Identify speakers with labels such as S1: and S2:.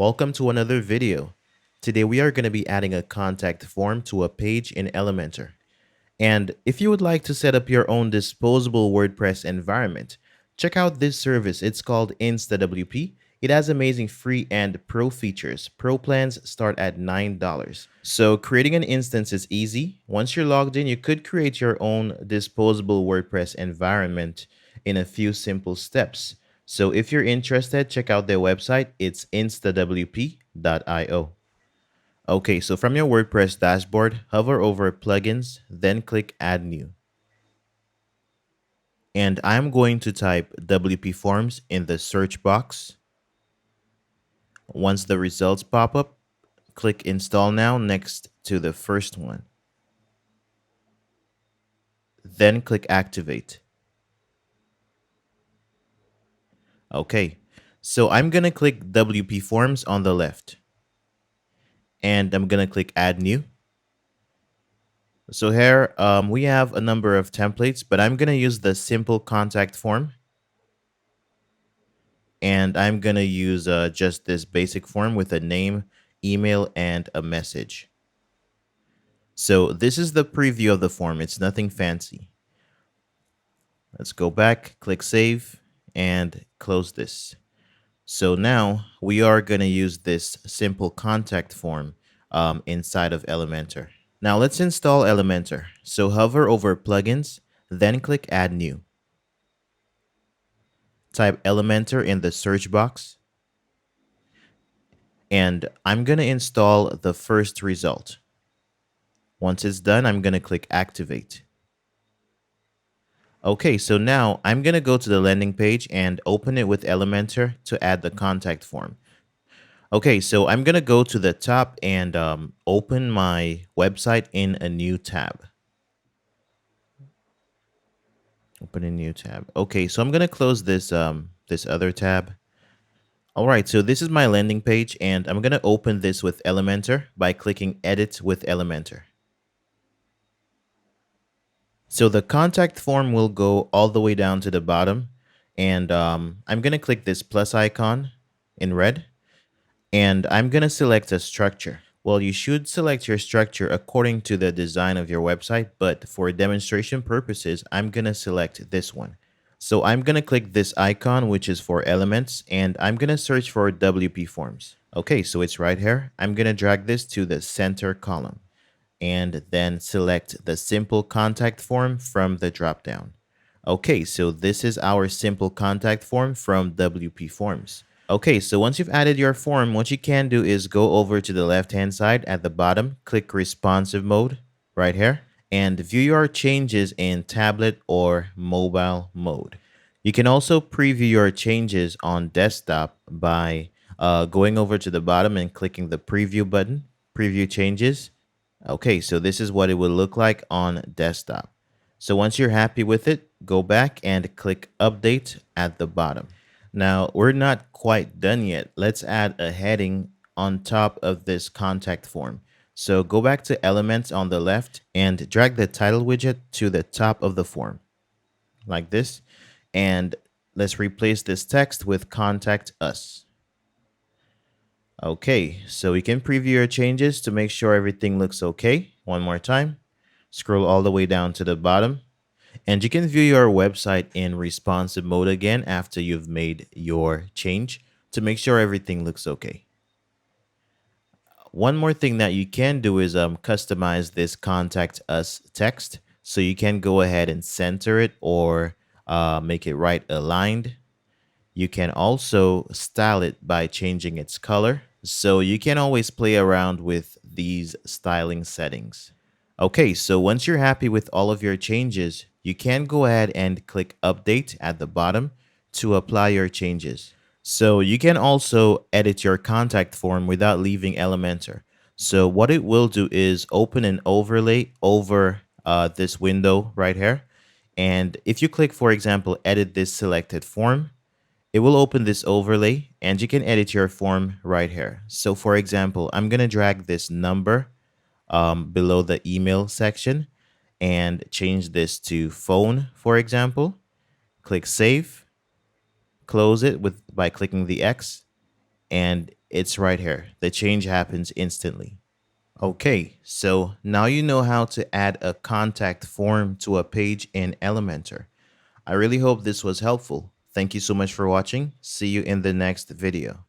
S1: Welcome to another video. Today we are going to be adding a contact form to a page in Elementor. And if you would like to set up your own disposable WordPress environment, check out this service. It's called InstaWP. It has amazing free and pro features. Pro plans start at $9. So creating an instance is easy. Once you're logged in, you could create your own disposable WordPress environment in a few simple steps. So if you're interested, check out their website. It's instawp.io. Okay, so from your WordPress dashboard, hover over Plugins, then click Add New. And I'm going to type WPFORMS in the search box. Once the results pop up, click Install Now next to the first one. Then click Activate. Okay, so I'm going to click WPFORMS on the left. And I'm going to click Add New. So here we have a number of templates, but I'm going to use the simple contact form. And I'm going to use just this basic form with a name, email, and a message. So this is the preview of the form. It's nothing fancy. Let's go back, click Save, and close this. So now we are going to use this simple contact form inside of Elementor. Now let's install Elementor. So hover over Plugins, then click Add New. Type Elementor in the search box. And I'm going to install the first result. Once it's done, I'm going to click Activate. Okay, so now I'm going to go to the landing page and open it with Elementor to add the contact form. Okay, so I'm going to go to the top and open my website in a new tab. Open a new tab. Okay, so I'm going to close this this other tab. All right, so this is my landing page, and I'm going to open this with Elementor by clicking Edit with Elementor. So the contact form will go all the way down to the bottom, and I'm going to click this plus icon in red, and I'm going to select a structure. Well, you should select your structure according to the design of your website, but for demonstration purposes, I'm going to select this one. So I'm going to click this icon, which is for elements, and I'm going to search for WPFORMS. Okay, so it's right here. I'm going to drag this to the center column and then select the simple contact form from the dropdown. Okay, so this is our simple contact form from WPFORMS. Okay, so once you've added your form, what you can do is go over to the left-hand side at the bottom, click responsive mode right here, and view your changes in tablet or mobile mode. You can also preview your changes on desktop by going over to the bottom and clicking the preview button, preview changes. Okay, so this is what it will look like on desktop. So once you're happy with it, go back and click update at the bottom. Now, we're not quite done yet. Let's add a heading on top of this contact form. So go back to Elements on the left and drag the title widget to the top of the form like this. And let's replace this text with Contact Us. Okay, so you can preview your changes to make sure everything looks okay. One more time. Scroll all the way down to the bottom. And you can view your website in responsive mode again after you've made your change to make sure everything looks okay. One more thing that you can do is customize this Contact Us text. So you can go ahead and center it or make it right aligned. You can also style it by changing its color. So you can always play around with these styling settings. Okay, so once you're happy with all of your changes, you can go ahead and click Update at the bottom to apply your changes. So you can also edit your contact form without leaving Elementor. So what it will do is open an overlay over this window right here. And if you click, for example, edit this selected form, it will open this overlay and you can edit your form right here. So for example, I'm going to drag this number below the email section and change this to phone, for example. Click Save, close it by clicking the X, and It's right here. The change happens instantly. Okay, so now you know how to add a contact form to a page in Elementor. I really hope this was helpful. Thank you so much for watching. See you in the next video.